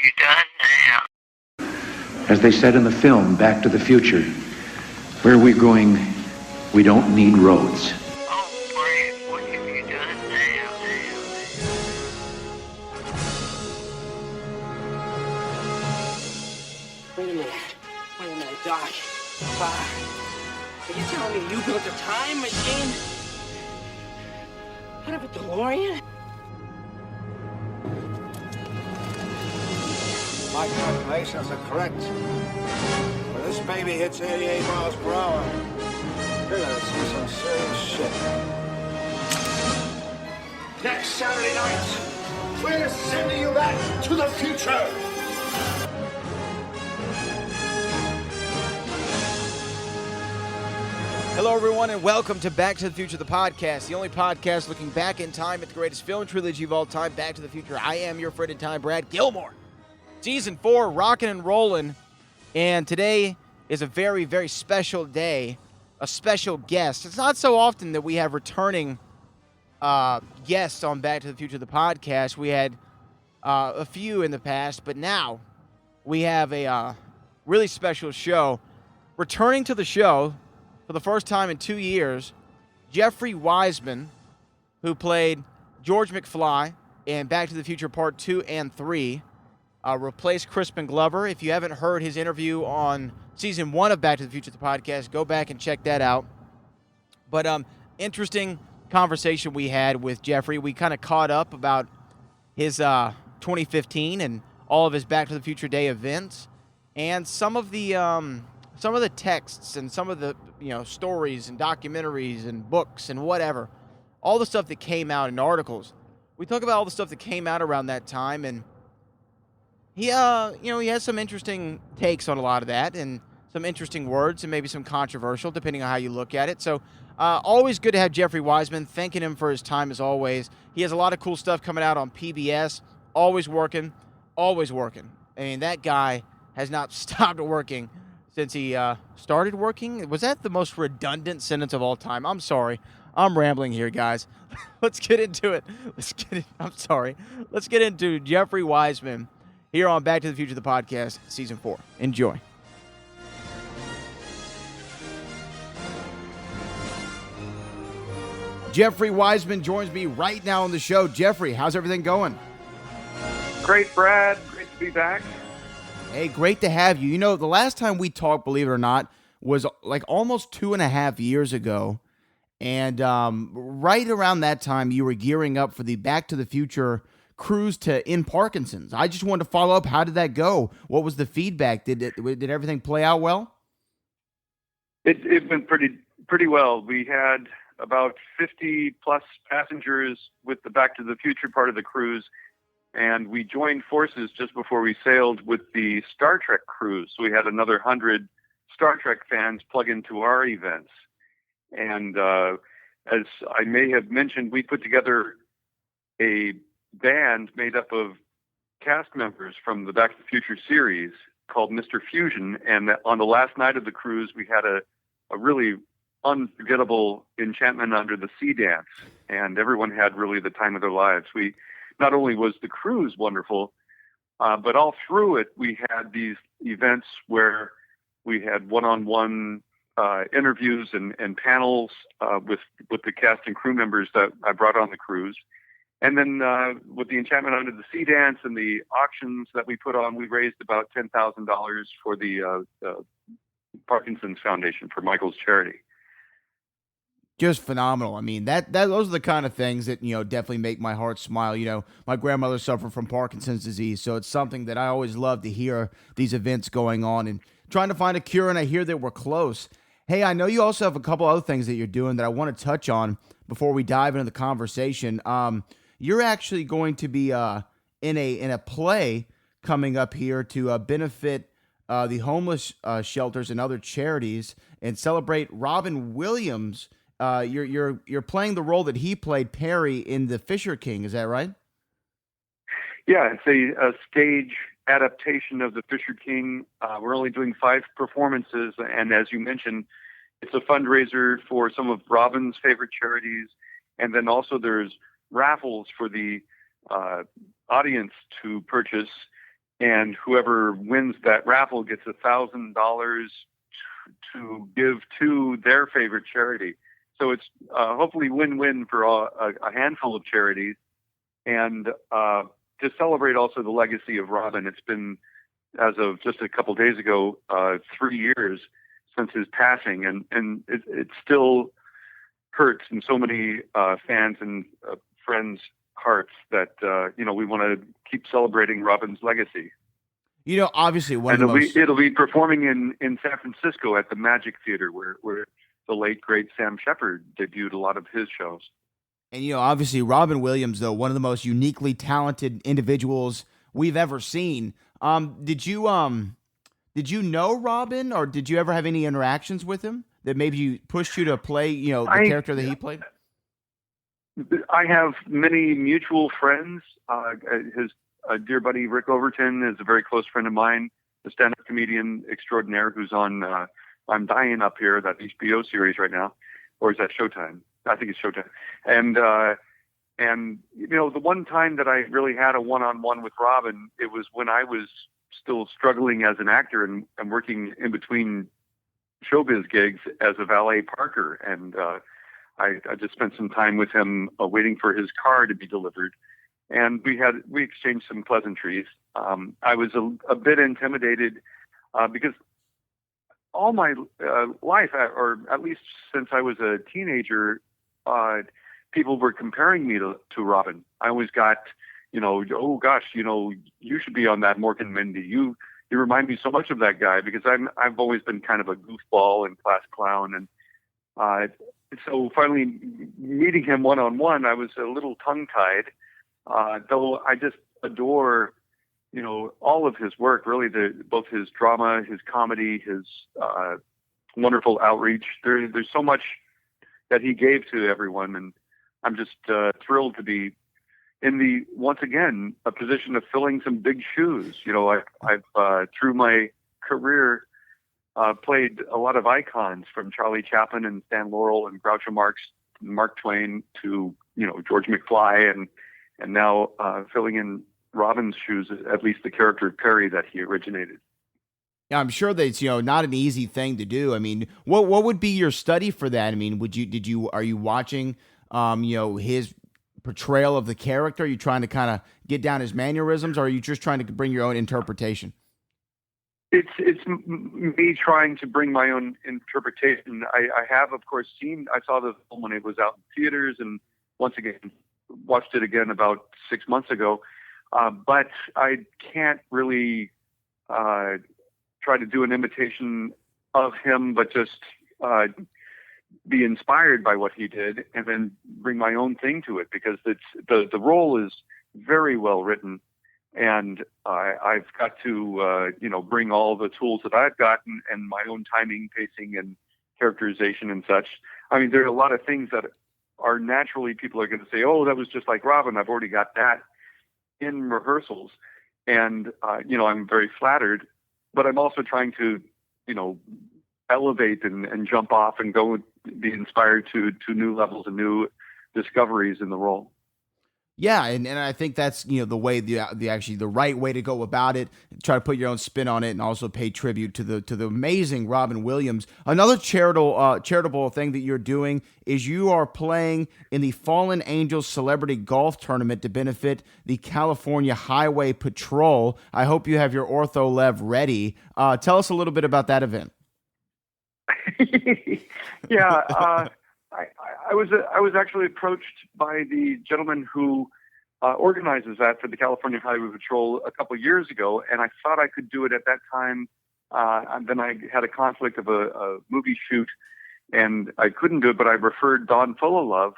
you done now? As they said in the film, Back to the Future, where we're going, we don't need roads. Oh, Brad, what have you done now? Wait a minute, Doc. Are you telling me you built a time machine? Out of a DeLorean? My calculations are correct. When this baby hits 88 miles per hour, you're gonna see some serious shit. Next Saturday night, we're sending you back to the future. Hello, everyone, and welcome to Back to the Future, the podcast, the only podcast looking back in time at the greatest film trilogy of all time, Back to the Future. I am your friend in time, Brad Gilmore. Season 4, rocking and rolling, and today is a very, very special day, a special guest. It's not so often that we have returning guests on Back to the Future, the podcast. We had a few in the past, but now we have a really special show. Returning to the show for the first time in 2 years, Jeffrey Wiseman, who played George McFly in Back to the Future Part 2 and 3, replaced Crispin Glover. If you haven't heard his interview on Season 1 of Back to the Future, the podcast, go back and check that out. But interesting conversation we had with Jeffrey. We kind of caught up about his 2015 and all of his Back to the Future Day events, and some of the texts and some of the stories and documentaries and books and whatever, all the stuff that came out in articles. We talk about all the stuff that came out around that time, and he has some interesting takes on a lot of that and some interesting words and maybe some controversial, depending on how you look at it. So always good to have Jeffrey Wiseman. Thanking him for his time as always. He has a lot of cool stuff coming out on PBS. Always working. I mean, that guy has not stopped working since he started working. Was that the most redundant sentence of all time? I'm sorry. I'm rambling here, guys. Let's get into it. Let's get into Jeffrey Wiseman here on Back to the Future, the podcast, Season 4. Enjoy. Jeffrey Wiseman joins me right now on the show. Jeffrey, how's everything going? Great, Brad. Great to be back. Hey, great to have you. The last time we talked, believe it or not, was like almost 2.5 years ago. And right around that time, you were gearing up for the Back to the Future cruise in Parkinson's. I just wanted to follow up. How did that go? What was the feedback? Did everything play out well? It went pretty well. We had about 50 plus passengers with the Back to the Future part of the cruise, and we joined forces just before we sailed with the Star Trek cruise. So we had another 100 Star Trek fans plug into our events. And as I may have mentioned, we put together a band made up of cast members from the Back to the Future series called Mr. Fusion. And on the last night of the cruise, we had a really unforgettable Enchantment Under the Sea dance. And everyone had really the time of their lives. Not only was the cruise wonderful, but all through it, we had these events where we had one-on-one interviews and panels with the cast and crew members that I brought on the cruise. And then with the Enchantment Under the Sea dance and the auctions that we put on, we raised about $10,000 for the Parkinson's Foundation, for Michael's charity. Just phenomenal. I mean, those are the kind of things that, definitely make my heart smile. My grandmother suffered from Parkinson's disease, so it's something that I always love to hear these events going on and trying to find a cure, and I hear that we're close. Hey, I know you also have a couple other things that you're doing that I want to touch on before we dive into the conversation. You're actually going to be in a play coming up here to benefit the homeless shelters and other charities and celebrate Robin Williams. You're playing the role that he played, Perry, in The Fisher King. Is that right? Yeah, it's a stage adaptation of The Fisher King. We're only doing 5 performances, and as you mentioned, it's a fundraiser for some of Robin's favorite charities, and then also there's raffles for the audience to purchase, and whoever wins that raffle gets $1,000 to give to their favorite charity. So it's hopefully win-win for a handful of charities, and to celebrate also the legacy of Robin. It's been, as of just a couple days ago, 3 years since his passing, and it still hurts in so many fans and friends' hearts that we want to keep celebrating Robin's legacy. Obviously one and of the most... it'll be performing in San Francisco at the Magic Theater, where the late great Sam Shepard debuted a lot of his shows. And obviously Robin Williams, though, one of the most uniquely talented individuals we've ever seen. Did you know Robin, or did you ever have any interactions with him that maybe pushed you to play, the character that he played? I have many mutual friends. His dear buddy Rick Overton is a very close friend of mine, the stand-up comedian extraordinaire who's on I'm Dying Up Here, that HBO series right now, or is that Showtime? I think it's Showtime. And the one time that I really had a one-on-one with Robin, it was when I was still struggling as an actor and working in between showbiz gigs as a valet parker. And I just spent some time with him waiting for his car to be delivered. And we exchanged some pleasantries. I was a bit intimidated because all my life, or at least since I was a teenager, people were comparing me to Robin. I always got, oh gosh, you should be on that Mork and Mindy. You remind me so much of that guy, because I've always been kind of a goofball and class clown, and so finally meeting him one-on-one, I was a little tongue-tied. Though I just adore, all of his work, really, both his drama, his comedy, his wonderful outreach. There's so much that he gave to everyone, and I'm just thrilled to be in once again, a position of filling some big shoes. I've through my career played a lot of icons, from Charlie Chaplin and Stan Laurel and Groucho Marx, Mark Twain, to George McFly, and now filling in Robin's shoes, at least the character of Perry that he originated. Yeah, I'm sure that it's not an easy thing to do. I mean, what would be your study for that? I mean, are you watching his portrayal of the character? Are you trying to kind of get down his mannerisms, or are you just trying to bring your own interpretation? It's me trying to bring my own interpretation. I have, of course, I saw the film when it was out in theaters, and once again watched it again about 6 months ago. But I can't really try to do an imitation of him, but just be inspired by what he did, and then bring my own thing to it, because the role is very well written, and I've got to bring all the tools that I've gotten and my own timing, pacing, and characterization and such. I mean, there are a lot of things that are naturally, people are going to say, oh, that was just like Robin. I've already got that in rehearsals, and I'm very flattered, but I'm also trying to elevate and jump off and go be inspired to new levels and new discoveries in the role. Yeah, and I think that's the way the right way to go about it. Try to put your own spin on it, and also pay tribute to the amazing Robin Williams. Another charitable thing that you're doing is you are playing in the Fallen Angels Celebrity Golf Tournament to benefit the California Highway Patrol. I hope you have your Ortho Lev ready. Tell us a little bit about that event. Yeah. I was actually approached by the gentleman who organizes that for the California Highway Patrol a couple of years ago, and I thought I could do it at that time. And then I had a conflict of a movie shoot, and I couldn't do it, but I referred Don Fullilove,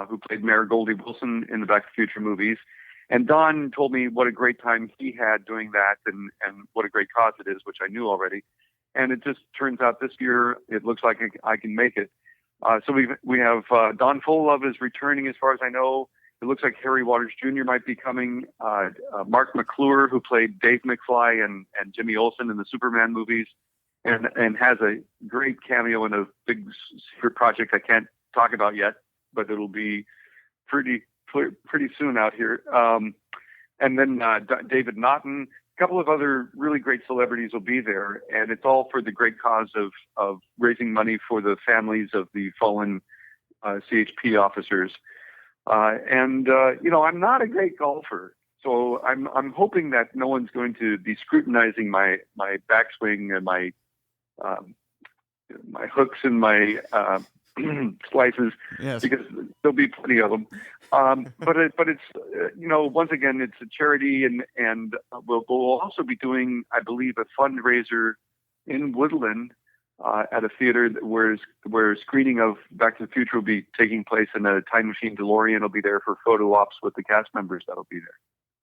who played Mayor Goldie Wilson in the Back to the Future movies. And Don told me what a great time he had doing that, and what a great cause it is, which I knew already. And it just turns out this year it looks like I can make it. So we have Don Fullilove is returning, as far as I know. It looks like Harry Waters Jr. might be coming. Mark McClure, who played Dave McFly and Jimmy Olsen in the Superman movies, and has a great cameo in a big secret project I can't talk about yet, but it'll be pretty soon out here. And then David Naughton, couple of other really great celebrities will be there, and it's all for the great cause of raising money for the families of the fallen CHP officers. I'm not a great golfer, so I'm hoping that no one's going to be scrutinizing my backswing and my hooks and my slices, Yes. because there'll be plenty of them. But it's once again, it's a charity, and we'll also be doing, I believe, a fundraiser in Woodland at a theater where screening of Back to the Future will be taking place, and a Time Machine DeLorean will be there for photo ops with the cast members that'll be there.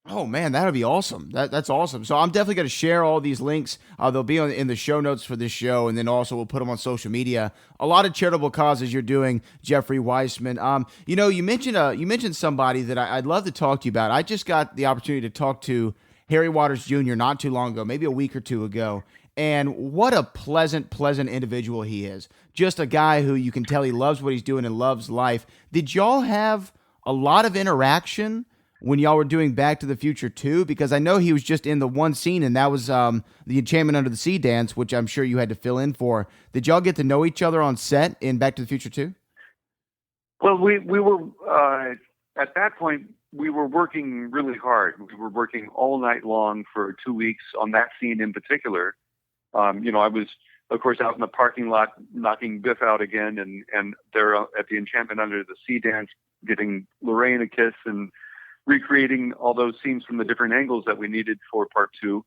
Oh man, that'll be awesome. That's awesome. So I'm definitely going to share all these links. They'll be in the show notes for this show, and then also we'll put them on social media. A lot of charitable causes you're doing, Jeffrey Weissman. You mentioned somebody that I'd love to talk to you about. I just got the opportunity to talk to Harry Waters Jr. not too long ago, maybe a week or two ago, and what a pleasant individual he is. Just a guy who you can tell he loves what he's doing and loves life. Did y'all have a lot of interaction when y'all were doing Back to the Future 2? Because I know he was just in the one scene, and that was the Enchantment Under the Sea dance, which I'm sure you had to fill in for. Did y'all get to know each other on set in Back to the Future 2? Well, we were at that point, we were working really hard. We were working all night long for 2 weeks on that scene in particular. I was, of course, out in the parking lot knocking Biff out again, and there at the Enchantment Under the Sea dance, getting Lorraine a kiss and recreating all those scenes from the different angles that we needed for part 2.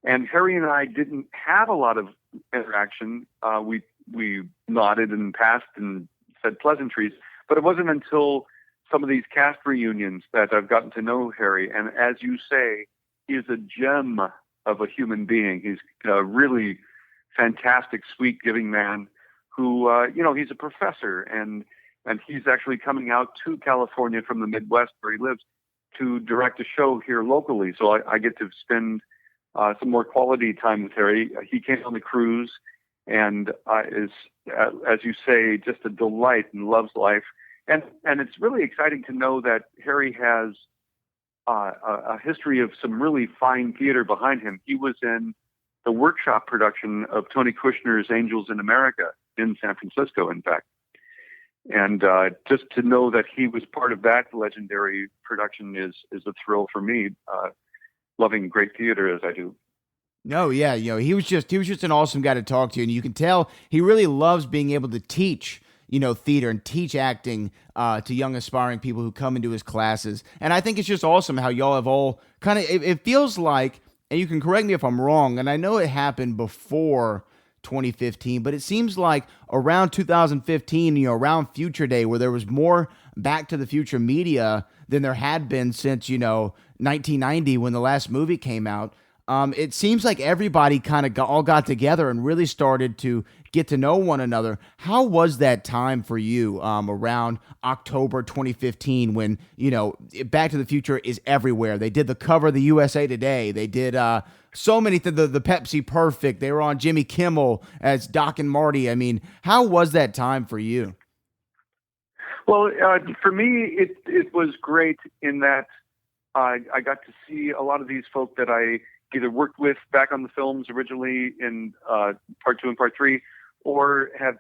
And Harry and I didn't have a lot of interaction. We nodded and passed and said pleasantries, but it wasn't until some of these cast reunions that I've gotten to know Harry. And as you say, he is a gem of a human being. He's a really fantastic, sweet, giving man who, he's a professor, and he's actually coming out to California from the Midwest where he lives to direct a show here locally. So I get to spend some more quality time with Harry. He came on the cruise and is, as you say, just a delight and loves life. And it's really exciting to know that Harry has a history of some really fine theater behind him. He was in the workshop production of Tony Kushner's Angels in America in San Francisco, in fact. And just to know that he was part of that legendary production is a thrill for me, loving great theater as I do. No, yeah, he was just an awesome guy to talk to, and you can tell he really loves being able to teach, theater and teach acting to young aspiring people who come into his classes. And I think it's just awesome how y'all have all kind of, it feels like, and you can correct me if I'm wrong, and I know it happened before 2015, but it seems like around 2015, around Future Day, where there was more Back to the Future media than there had been since, 1990 when the last movie came out. It seems like everybody kind of all got together and really started to get to know one another. How was that time for you around October 2015 when, Back to the Future is everywhere? They did the cover of the USA Today. They did so many things, the Pepsi Perfect. They were on Jimmy Kimmel as Doc and Marty. I mean, how was that time for you? Well, for me, it was great in that I got to see a lot of these folk that I either worked with back on the films originally in part 2 and part 3, or have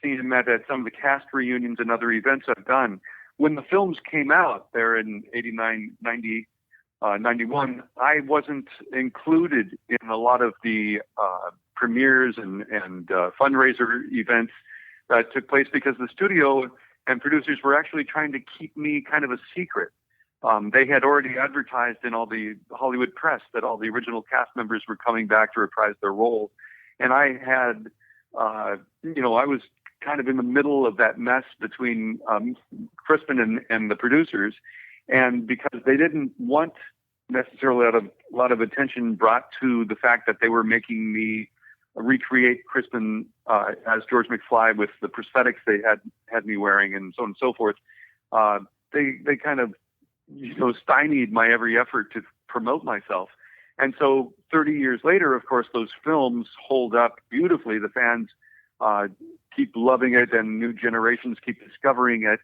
seen them at some of the cast reunions and other events I've done. When the films came out there in 89, 90, 91, I wasn't included in a lot of the premieres and fundraiser events that took place because the studio and producers were actually trying to keep me kind of a secret. They had already advertised in all the Hollywood press that all the original cast members were coming back to reprise their roles. And I had, I was kind of in the middle of that mess between Crispin and the producers. And because they didn't want necessarily a lot of attention brought to the fact that they were making me recreate Crispin as George McFly with the prosthetics they had me wearing and so on and so forth, they kind of stymied my every effort to promote myself. And so 30 years later, of course, those films hold up beautifully. The fans keep loving it and new generations keep discovering it.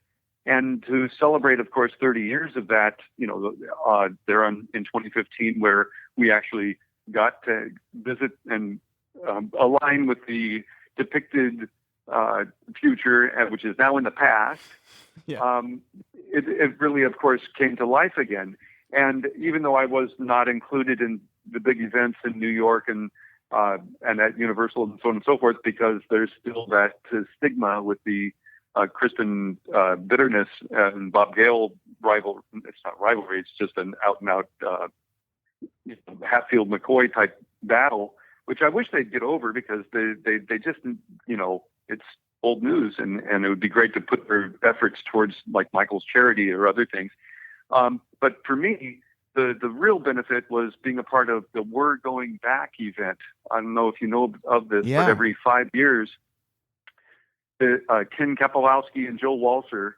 And to celebrate, of course, 30 years of that, there in 2015, where we actually got to visit and align with the depicted future, which is now in the past. Yeah. It really, of course, came to life again. And even though I was not included in the big events in New York and at Universal and so on and so forth, because there's still that stigma with the Crispin bitterness and Bob Gale rival. It's not rivalry; it's just an out-and-out Hatfield-McCoy type battle, which I wish they'd get over, because they just, it's old news, and it would be great to put their efforts towards like Michael's charity or other things. But for me, the real benefit was being a part of the We're Going Back event. I don't know if you know of this, but every 5 years, Ken Kapowski and Joe Walser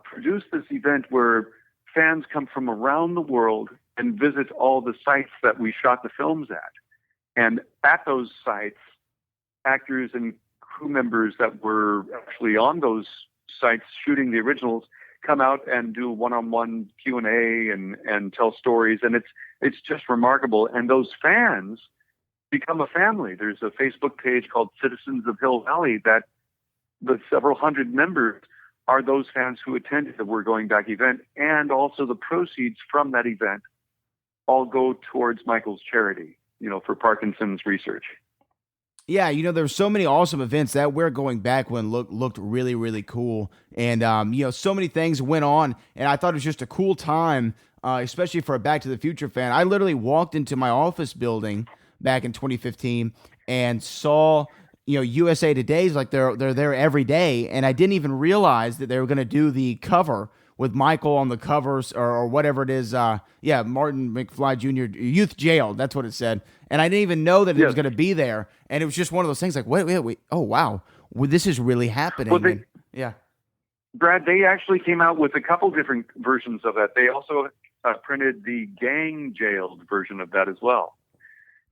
produce this event where fans come from around the world and visit all the sites that we shot the films at. And at those sites, actors and crew members that were actually on those sites shooting the originals come out and do one-on-one Q&A and tell stories. And it's just remarkable. And those fans become a family. There's a Facebook page called Citizens of Hill Valley that the several hundred members are those fans who attended the We're Going Back event. And also the proceeds from that event all go towards Michael's charity, for Parkinson's research. Yeah, there were so many awesome events. That We're Going Back one looked really, really cool. And, so many things went on, and I thought it was just a cool time, especially for a Back to the Future fan. I literally walked into my office building back in 2015 and saw, USA Today's like they're there every day, and I didn't even realize that they were going to do the cover with Michael on the covers or whatever it is. Martin McFly Jr., Youth Jailed. That's what it said. And I didn't even know that it was going to be there. And it was just one of those things like, wait. Oh, wow. Well, this is really happening. Well, Brad, they actually came out with a couple different versions of that. They also printed the Gang Jailed version of that as well.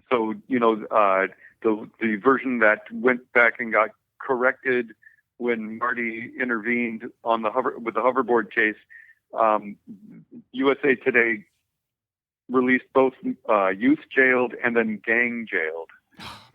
So, the version that went back and got corrected when Marty intervened on with the hoverboard case, USA Today released both Youth Jailed and then Gang Jailed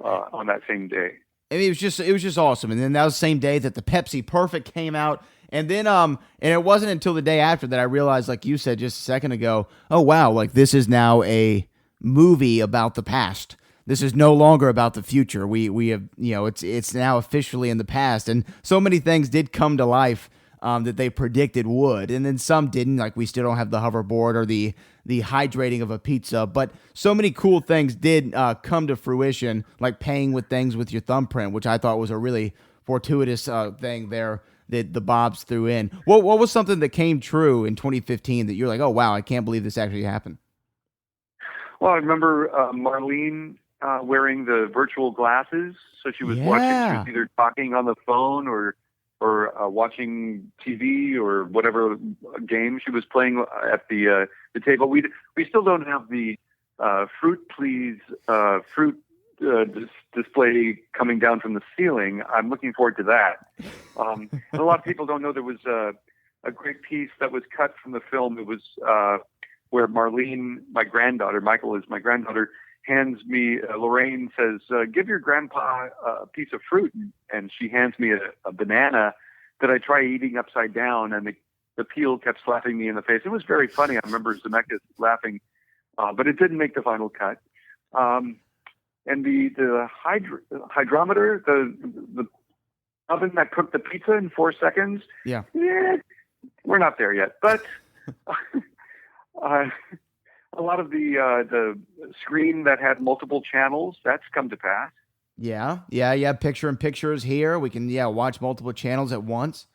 on that same day. I mean, it was just awesome. And then that was the same day that the Pepsi Perfect came out. And then and it wasn't until the day after that I realized, like you said just a second ago, oh wow, like this is now a movie about the past. This is no longer about the future. We have, it's now officially in the past. And so many things did come to life that they predicted would. And then some didn't, like we still don't have the hoverboard or the hydrating of a pizza. But so many cool things did come to fruition, like paying with things with your thumbprint, which I thought was a really fortuitous thing there that the Bobs threw in. What was something that came true in 2015 that you're like, oh, wow, I can't believe this actually happened? Well, I remember Marlene wearing the virtual glasses, so she was watching. She was either talking on the phone or watching TV or whatever game she was playing at the table. We still don't have the Fruit Please display coming down from the ceiling. I'm looking forward to that. And a lot of people don't know there was a great piece that was cut from the film. It was where Marlene, my granddaughter, Michael is my granddaughter, hands me, Lorraine says, give your grandpa a piece of fruit. And she hands me a banana that I try eating upside down, and the peel kept slapping me in the face. It was very funny. I remember Zemeckis laughing, but it didn't make the final cut. And the hydrometer, the oven that cooked the pizza in 4 seconds, we're not there yet. But a lot of the screen that had multiple channels, that's come to pass. Yeah. Picture in pictures here. We can, watch multiple channels at once.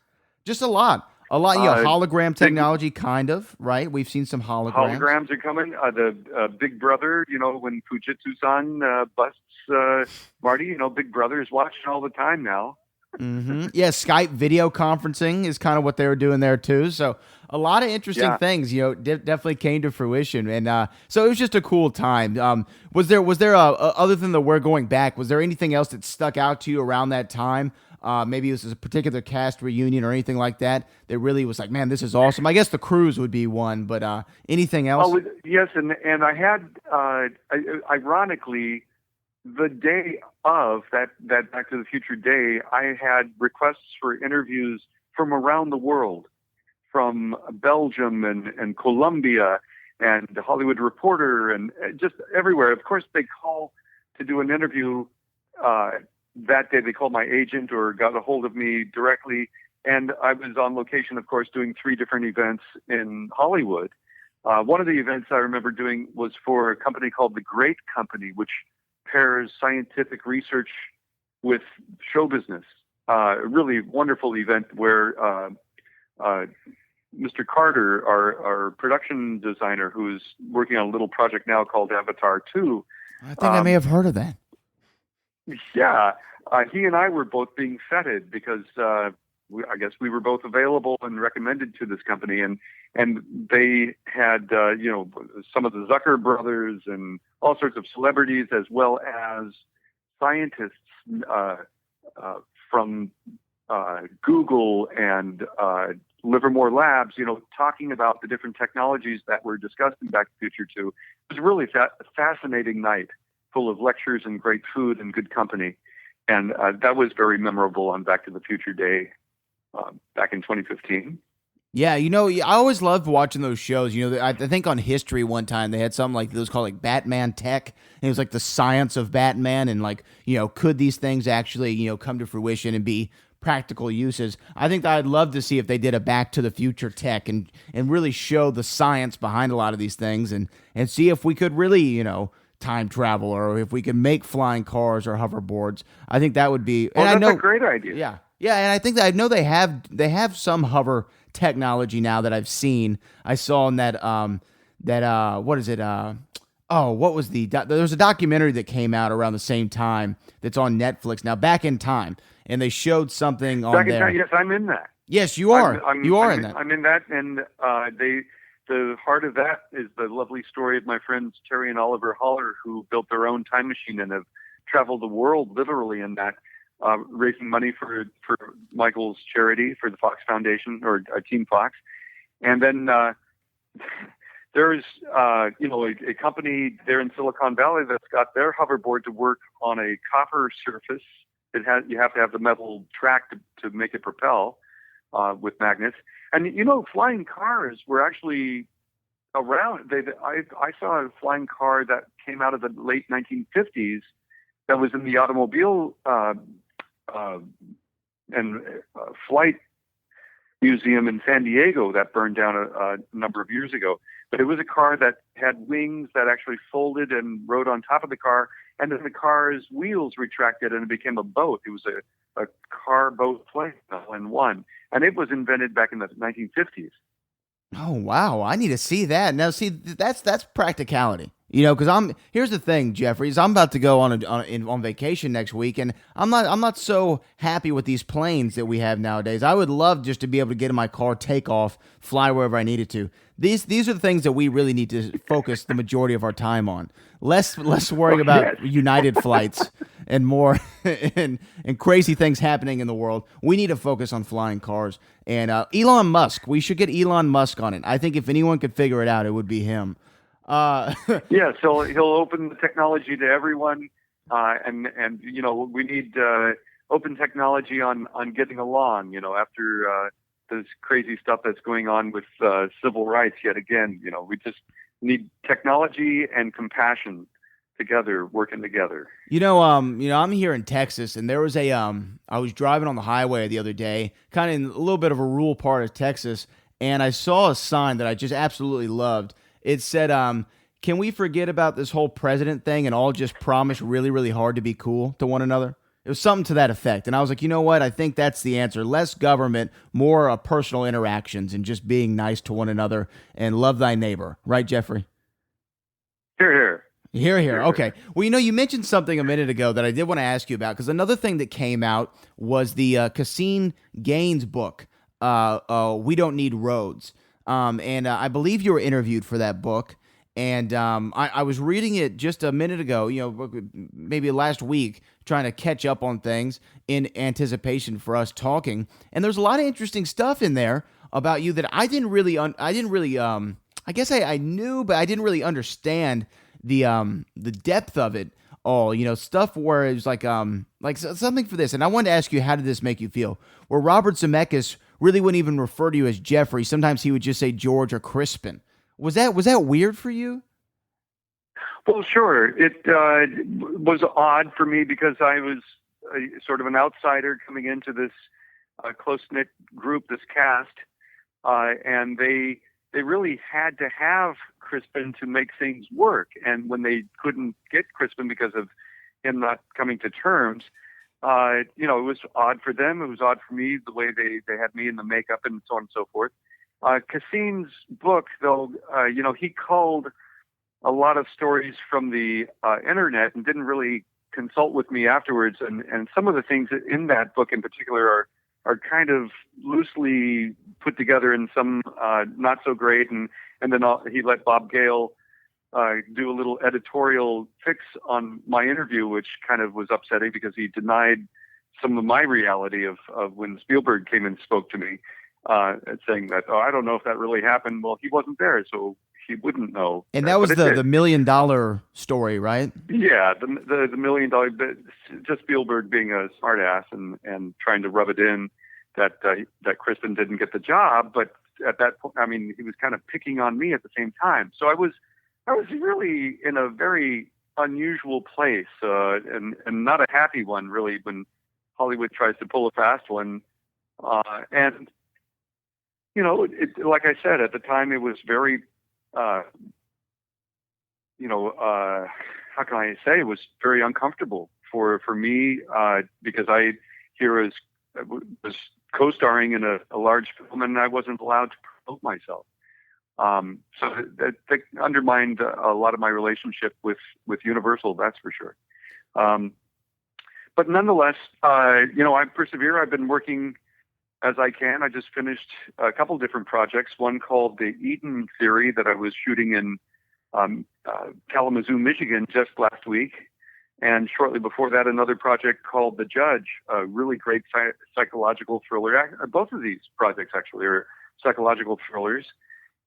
Just a lot. Hologram technology, kind of, right? We've seen some holograms. Holograms are coming. The Big Brother, when Fujitsu-san busts Marty, Big Brother is watching all the time now. Mm-hmm. Yeah, Skype video conferencing is kind of what they were doing there too. So a lot of interesting things, definitely came to fruition, and so it was just a cool time. Was there other than the We're Going Back, was there anything else that stuck out to you around that time? Maybe this is a particular cast reunion or anything like that really was like, man, this is awesome. I guess the cruise would be one, but anything else? Oh, yes, and I had, ironically, the day of that Back to the Future day, I had requests for interviews from around the world, from Belgium and Colombia and the Hollywood Reporter and just everywhere. Of course, they call to do an interview that day. They called my agent or got a hold of me directly. And I was on location, of course, doing 3 different events in Hollywood. One of the events I remember doing was for a company called The Great Company, which pairs scientific research with show business. A really wonderful event where Mr. Carter, our production designer, who's working on a little project now called Avatar 2. I think I may have heard of that. Yeah, he and I were both being feted because I guess we were both available and recommended to this company, and they had some of the Zucker brothers and all sorts of celebrities as well as scientists from Google and Livermore Labs, talking about the different technologies that were discussed in Back to the Future 2. It was a really fascinating night, full of lectures and great food and good company. And that was very memorable on Back to the Future Day back in 2015. Yeah, I always loved watching those shows. I think on History one time they had something like those called like Batman Tech. And it was like the science of Batman and like, could these things actually, come to fruition and be practical uses. I think that I'd love to see if they did a Back to the Future Tech and really show the science behind a lot of these things and see if we could really, time travel or if we could make flying cars or hoverboards. I think that would be that's a great idea. Yeah. Yeah, and I think that I know they have some hover technology now that I've seen. I saw in that what is it? What was there was a documentary that came out around the same time that's on Netflix now, Back in Time, and they showed something on there. Time, yes, I'm in that. Yes, you are. You are in that. I'm in that, and the heart of that is the lovely story of my friends Terry and Oliver Holler, who built their own time machine and have traveled the world literally in that. Raising money for Michael's charity, for the Fox Foundation or Team Fox. And then there's a company there in Silicon Valley that's got their hoverboard to work on a copper surface. You have to have the metal track to make it propel with magnets. And flying cars were actually around. I saw a flying car that came out of the late 1950s that was in the automobile and flight museum in San Diego that burned down a number of years ago. But it was a car that had wings that actually folded and rode on top of the car, and then the car's wheels retracted and it became a boat. It was a car boat plane all in one, and it was invented back in the 1950s. Oh wow, I need to see that. Now see, that's practicality. Because here's the thing, Jeffrey, is I'm about to go on vacation next week, and I'm not so happy with these planes that we have nowadays. I would love just to be able to get in my car, take off, fly wherever I needed to. These are the things that we really need to focus the majority of our time on. Less worrying about United flights and more and crazy things happening in the world. We need to focus on flying cars. And Elon Musk, we should get Elon Musk on it. I think if anyone could figure it out, it would be him. Yeah, so he'll open the technology to everyone, and we need open technology on getting along. After this crazy stuff that's going on with civil rights yet again, we just need technology and compassion together, working together. I'm here in Texas, and there was I was driving on the highway the other day, kind of in a little bit of a rural part of Texas, and I saw a sign that I just absolutely loved. It said, can we forget about this whole president thing and all just promise really, really hard to be cool to one another? It was something to that effect. And I was like, you know what? I think that's the answer. Less government, more personal interactions and just being nice to one another and love thy neighbor. Right, Jeffrey? Hear, hear. Hear, hear. Okay. Well, you mentioned something a minute ago that I did want to ask you about, because another thing that came out was the Cassine Gaines book, We Don't Need Roads. and I believe you were interviewed for that book. And I was reading it just a minute ago, maybe last week, trying to catch up on things in anticipation for us talking. And there's a lot of interesting stuff in there about you that I didn't really, I guess I knew, but I didn't really understand the depth of it all. Stuff where it was like something for this. And I wanted to ask you, how did this make you feel? Where Robert Zemeckis really wouldn't even refer to you as Jeffrey. Sometimes he would just say George or Crispin. Was that weird for you? Well, sure. It was odd for me because I was sort of an outsider coming into this close-knit group, this cast, and they really had to have Crispin to make things work. And when they couldn't get Crispin because of him not coming to terms, it was odd for them. It was odd for me, the way they had me in the makeup and so on and so forth. Cassine's book, though, he culled a lot of stories from the internet and didn't really consult with me afterwards. And some of the things in that book in particular are kind of loosely put together and some not so great. And then he let Bob Gale do a little editorial fix on my interview, which kind of was upsetting because he denied some of my reality of when Spielberg came and spoke to me. Saying that, I don't know if that really happened. Well, he wasn't there, so he wouldn't know. And that was the $1 million story, right? Yeah, the $1 million, just Spielberg being a smartass and trying to rub it in that Crispin didn't get the job. But at that point, he was kind of picking on me at the same time. So I was really in a very unusual place, and not a happy one, really, when Hollywood tries to pull a fast one. And like I said, at the time, it was very, how can I say, it was very uncomfortable for me, because I was co-starring in a large film and I wasn't allowed to promote myself. So that undermined a lot of my relationship with Universal, that's for sure. But nonetheless, I persevere. I've been working as I can. I just finished a couple different projects, one called The Eden Theory that I was shooting in Kalamazoo, Michigan just last week. And shortly before that, another project called The Judge, a really great psychological thriller. Both of these projects actually are psychological thrillers.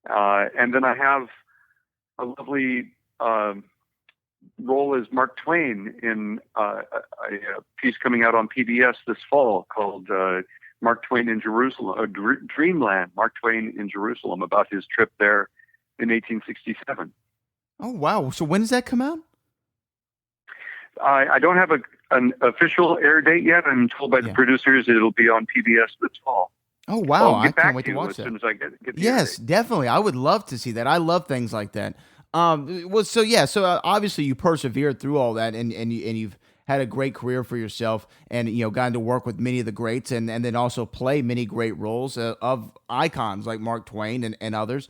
And then I have a lovely role as Mark Twain in a piece coming out on PBS this fall called Mark Twain in Jerusalem, Dreamland, Mark Twain in Jerusalem, about his trip there in 1867. Oh, wow. So when does that come out? I don't have an official air date yet. I'm told by the producers it'll be on PBS this fall. Oh, wow. I can't wait to watch that. As soon as I get the Yes, definitely. I would love to see that. I love things like that. So obviously you persevered through all that and you've had a great career for yourself and, gotten to work with many of the greats and then also play many great roles of icons like Mark Twain and others.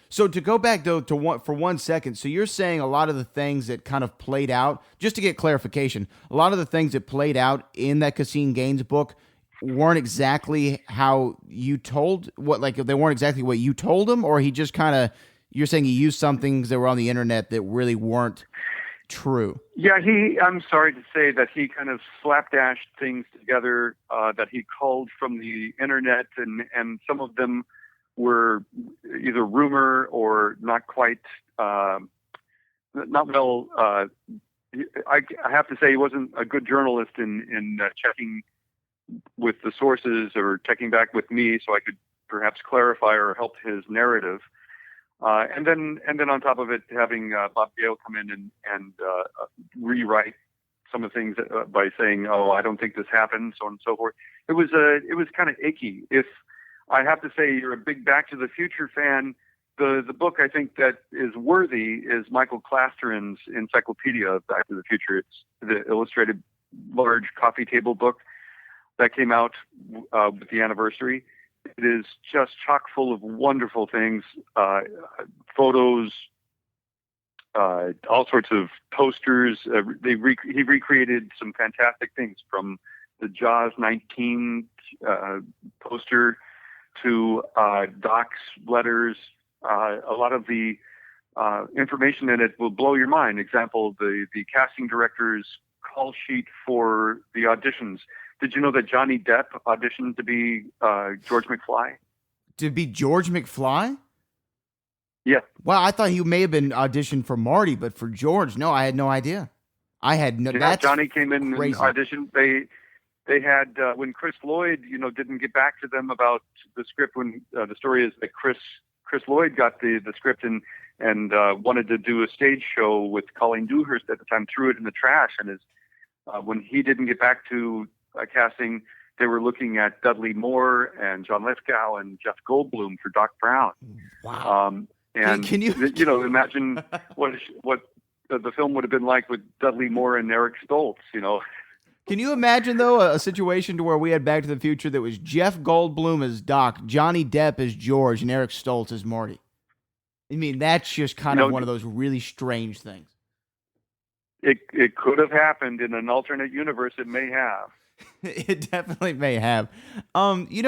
So to go back though for 1 second, so you're saying a lot of the things that kind of played out, just to get clarification, a lot of the things that played out in that Cassine Gaines book weren't exactly how you told they weren't exactly what you told him, or he just kind of, you're saying he used some things that were on the internet that really weren't true. Yeah, I'm sorry to say that he kind of slapdashed things together that he culled from the internet, and some of them were either rumor or not quite, not well. I have to say he wasn't a good journalist in checking with the sources or checking back with me so I could perhaps clarify or help his narrative. And then on top of it, having Bob Gale come in and rewrite some of the things by saying, "Oh, I don't think this happened," so on and so forth. It was kind of icky. If I have to say, you're a big Back to the Future fan, the book I think that is worthy is Michael Clasteran's Encyclopedia of Back to the Future. It's the illustrated large coffee table book that came out with the anniversary. It is just chock full of wonderful things, photos, all sorts of posters. He recreated some fantastic things, from the Jaws 19 poster to Doc's letters. A lot of the information in it will blow your mind. Example, the casting director's call sheet for the auditions. Did you know that Johnny Depp auditioned to be George McFly? To be George McFly? Yeah. Wow, I thought he may have been auditioned for Marty, but for George, no, I had no idea. I had no. Yeah, That's Johnny came in crazy. and auditioned. They had when Chris Lloyd, didn't get back to them about the script. When the story is that Chris Lloyd got the script and wanted to do a stage show with Colleen Dewhurst at the time, threw it in the trash. And when he didn't get back to casting, they were looking at Dudley Moore and John Lithgow and Jeff Goldblum for Doc Brown. Wow. And Can you imagine what the film would have been like with Dudley Moore and Eric Stoltz, Can you imagine, though, a situation to where we had Back to the Future that was Jeff Goldblum as Doc, Johnny Depp as George, and Eric Stoltz as Marty? I mean, that's just kind of one of those really strange things. It could have happened in an alternate universe. It may have. It definitely may have.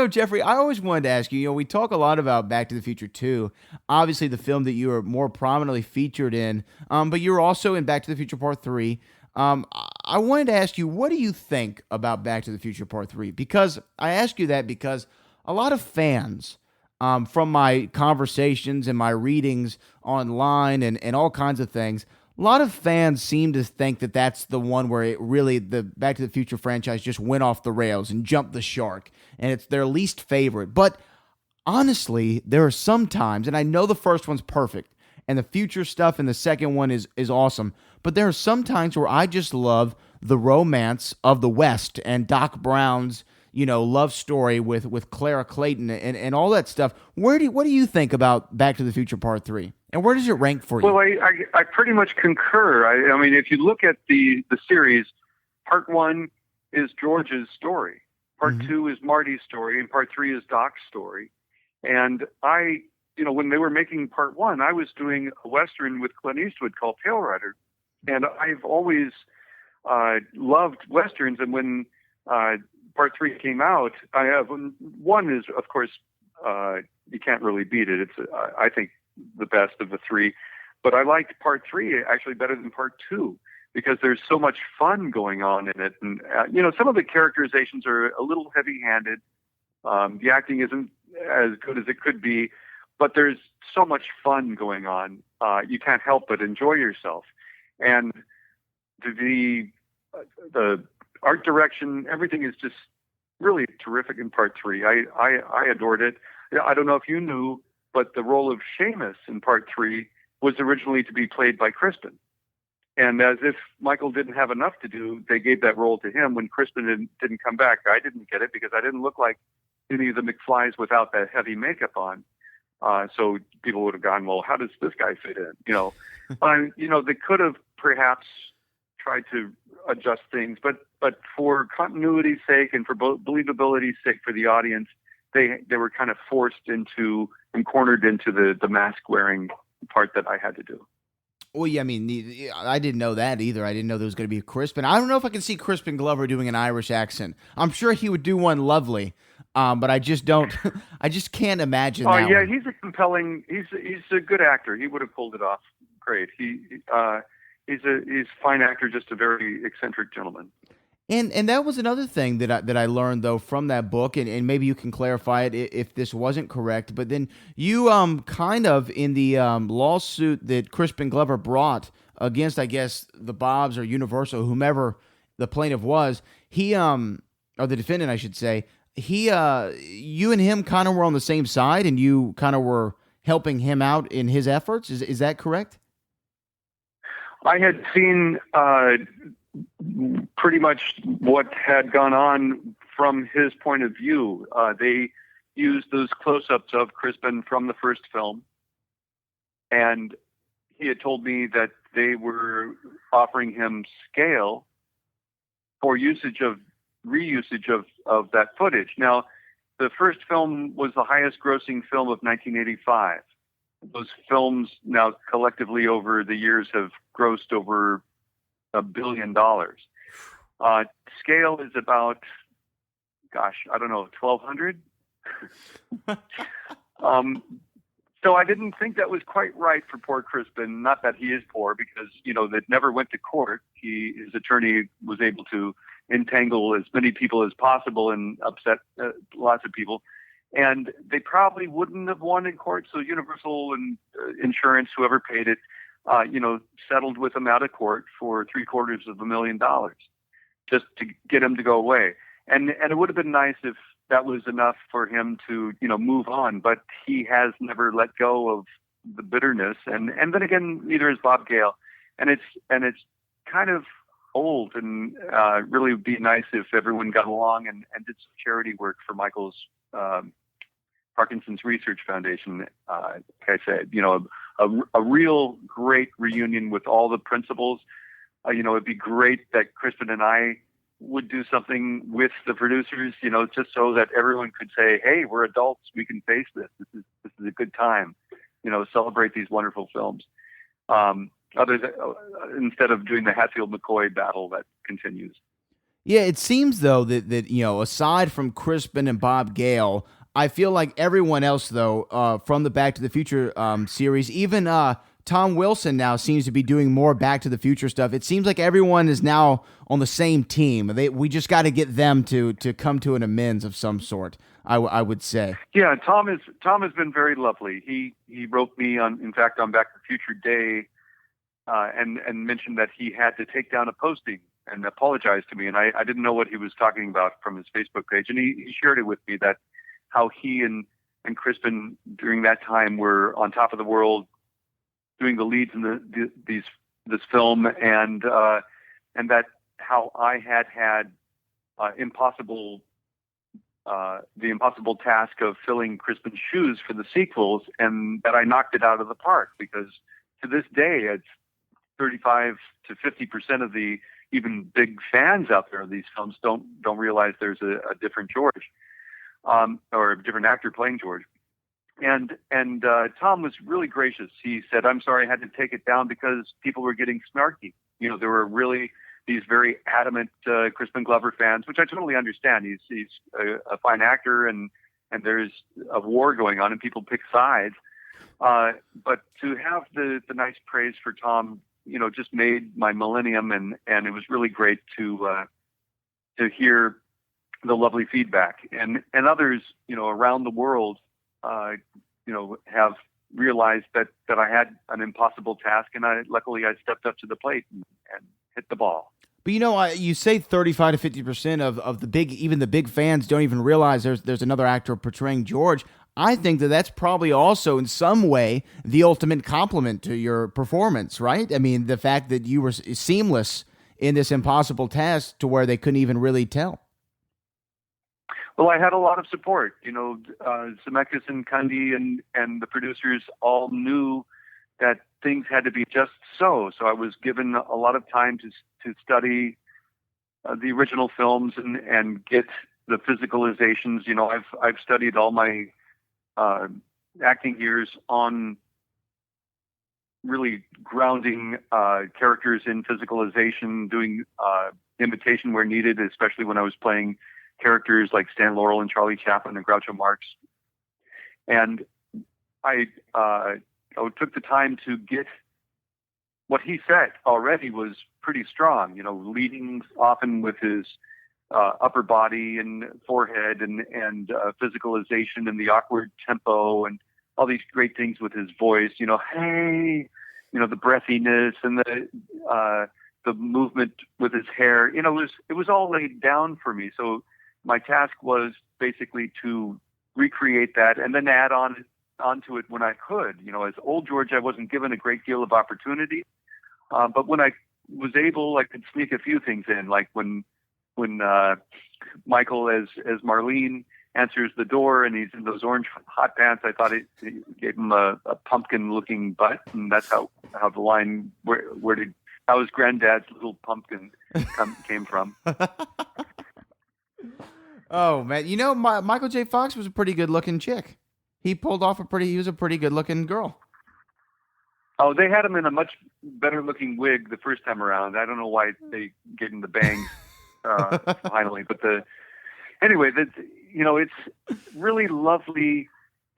Jeffrey, I always wanted to ask you, we talk a lot about Back to the Future 2, obviously the film that you are more prominently featured in, but you're also in Back to the Future Part 3. I wanted to ask you, what do you think about Back to the Future Part 3? Because I ask you that because a lot of fans, from my conversations and my readings online and all kinds of things, a lot of fans seem to think that that's the one where it really, the Back to the Future franchise just went off the rails and jumped the shark, and it's their least favorite. But honestly, there are some times, and I know the first one's perfect, and the future stuff in the second one is awesome, but there are some times where I just love the romance of the West and Doc Brown's, love story with Clara Clayton and all that stuff. What do you think about Back to the Future Part 3? And where does it rank for you? Well, I pretty much concur. I mean, if you look at the series, Part 1 is George's story. Part 2 is Marty's story, and Part 3 is Doc's story. And when they were making Part 1, I was doing a Western with Clint Eastwood called Tail Rider. And I've always loved Westerns. And when Part 3 came out, one is, of course, you can't really beat it. It's, I think, the best of the three. But I liked Part 3 actually better than Part 2 because there's so much fun going on in it. And, some of the characterizations are a little heavy-handed. The acting isn't as good as it could be, but there's so much fun going on. You can't help but enjoy yourself. And the art direction, everything is just really terrific in Part 3. I adored it. I don't know if you knew, but the role of Seamus in Part 3 was originally to be played by Crispin. And as if Michael didn't have enough to do, they gave that role to him. When Crispin didn't come back, I didn't get it because I didn't look like any of the McFlys without that heavy makeup on. So people would have gone, well, how does this guy fit in? They could have perhaps tried to adjust things, but for continuity's sake and for believability's sake for the audience, they were kind of forced into and cornered into the mask wearing part that I had to do. Well, yeah, I mean, I didn't know that either. I didn't know there was going to be a Crispin. I don't know if I can see Crispin Glover doing an Irish accent. I'm sure he would do one lovely, but I just don't. I just can't imagine. Oh that yeah, one. he's a compelling. He's a good actor. He would have pulled it off great. He's a fine actor, just a very eccentric gentleman. And that was another thing that I learned though from that book, and maybe you can clarify it if this wasn't correct. But then you kind of in the lawsuit that Crispin Glover brought against, I guess, the Bobs or Universal, whomever the plaintiff was, he or the defendant, I should say, you and him kind of were on the same side, and you kind of were helping him out in his efforts. Is that correct? I had seen pretty much what had gone on from his point of view. They used those close-ups of Crispin from the first film, and he had told me that they were offering him scale for reusage of that footage. Now, the first film was the highest-grossing film of 1985. Those films now collectively over the years have grossed over $1 billion. Scale is about, I don't know, 1,200 So I didn't think that was quite right for poor Crispin. Not that he is poor, because that never went to court. His attorney was able to entangle as many people as possible and upset lots of people. And they probably wouldn't have won in court. So Universal and Insurance, whoever paid it, settled with him out of court for $750,000 just to get him to go away. And it would have been nice if that was enough for him to, move on. But he has never let go of the bitterness. And then again, neither has Bob Gale. And it's kind of old, and really would be nice if everyone got along and did some charity work for Michael's Parkinson's Research Foundation. Like I said, a real great reunion with all the principals. It'd be great that Crispin and I would do something with the producers, just so that everyone could say, hey, we're adults, we can face this. This is a good time, celebrate these wonderful films. Instead of doing the Hatfield-McCoy battle that continues. Yeah, it seems though that aside from Crispin and Bob Gale, I feel like everyone else though, from the Back to the Future series, even Tom Wilson now seems to be doing more Back to the Future stuff. It seems like everyone is now on the same team. We just got to get them to come to an amends of some sort, I would say. Yeah, Tom has been very lovely. He wrote me on Back to the Future Day, and mentioned that he had to take down a posting and apologize to me. And I didn't know what he was talking about from his Facebook page. And he shared it with me, that how he and Crispin during that time were on top of the world, doing the leads in this film, and that how I had the impossible task of filling Crispin's shoes for the sequels, and that I knocked it out of the park, because to this day, it's 35 to 50% of the even big fans out there of these films don't realize there's a different George, or a different actor playing George. And Tom was really gracious. He said, "I'm sorry I had to take it down because people were getting snarky. There were really these very adamant Crispin Glover fans, which I totally understand. He's a fine actor, and there's a war going on, and people pick sides. But to have the nice praise for Tom, just made my millennium, and it was really great to hear the lovely feedback, and others, around the world, have realized that I had an impossible task, and luckily I stepped up to the plate and hit the ball. But you say 35 to 50% of the big fans don't even realize there's another actor portraying George. I think that's probably also in some way the ultimate compliment to your performance, right? I mean, the fact that you were seamless in this impossible task to where they couldn't even really tell. Well, I had a lot of support. Zemeckis and Cundy and the producers all knew that things had to be just so. So I was given a lot of time to study the original films and get the physicalizations. I've studied all my acting years on really grounding characters in physicalization, doing imitation where needed, especially when I was playing characters like Stan Laurel and Charlie Chaplin and Groucho Marx. And I took the time to get what he said already was pretty strong, leading often with his upper body and forehead and physicalization and the awkward tempo and all these great things with his voice, hey, the breathiness and the movement with his hair, it was all laid down for me. So my task was basically to recreate that and then add onto it when I could. As old George, I wasn't given a great deal of opportunity, but when I was able, I could sneak a few things in, like when Michael as Marlene answers the door and he's in those orange hot pants, I thought it gave him a pumpkin-looking butt, and that's how the line how his granddad's little pumpkin came from. Oh man, Michael J. Fox was a pretty good-looking chick. He pulled off he was a pretty good-looking girl. Oh, they had him in a much better-looking wig the first time around. I don't know why they gave him the bangs finally, but anyway, it's really lovely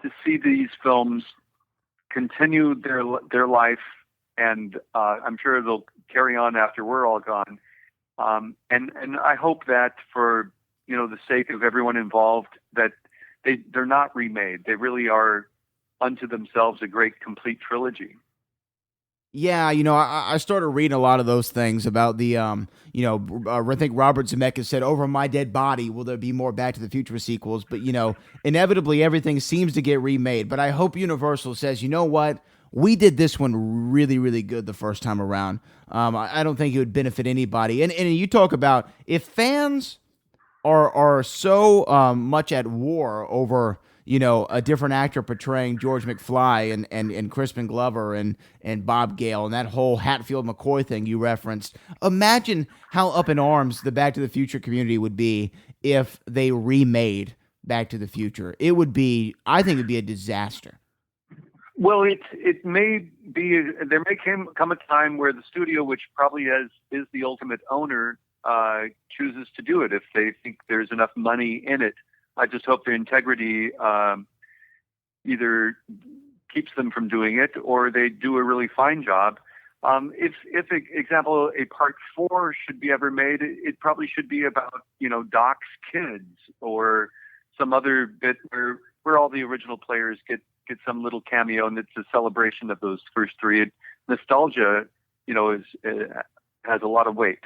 to see these films continue their life, and I'm sure they'll carry on after we're all gone. And I hope that for the sake of everyone involved, that they're not remade. They really are unto themselves a great complete trilogy. Yeah, I started reading a lot of those things about the, I think Robert Zemeckis said, "Over my dead body, will there be more Back to the Future sequels?" But, inevitably everything seems to get remade. But I hope Universal says, you know what? We did this one really, really good the first time around. I don't think it would benefit anybody. And you talk about if fans are so much at war over a different actor portraying George McFly and Crispin Glover and Bob Gale and that whole Hatfield McCoy thing you referenced. Imagine how up in arms the Back to the Future community would be if they remade Back to the Future. I think it would be a disaster. Well, it may be, there may come a time where the studio, which probably is the ultimate owner, chooses to do it if they think there's enough money in it. I just hope their integrity either keeps them from doing it, or they do a really fine job. If example, a part 4 should be ever made, it probably should be about Doc's kids or some other bit where all the original players get some little cameo, and it's a celebration of those first 3. Nostalgia, has a lot of weight.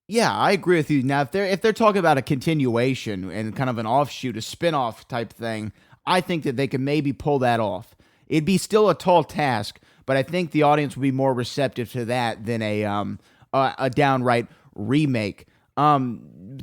Yeah, I agree with you. Now, if they're talking about a continuation and kind of an offshoot, a spin-off type thing, I think that they could maybe pull that off. It'd be still a tall task, but I think the audience would be more receptive to that than a downright remake.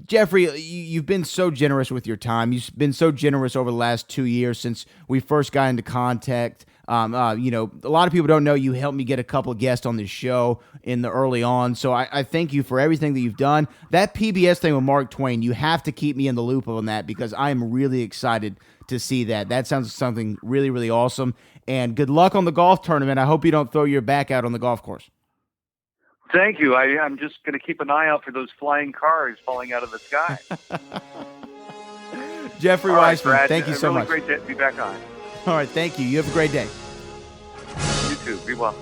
Jeffrey, you've been so generous with your time. You've been so generous over the last 2 years since we first got into contact. A lot of people don't know you helped me get a couple of guests on this show in the early on. So I thank you for everything that you've done. That PBS thing with Mark Twain, you have to keep me in the loop on that because I am really excited to see that. That sounds something really, really awesome. And good luck on the golf tournament. I hope you don't throw your back out on the golf course. Thank you. I'm just going to keep an eye out for those flying cars falling out of the sky. Jeffrey Weissman, Brad, thank you so really much. Great to be back on. All right, thank you. You have a great day. You too. Be well.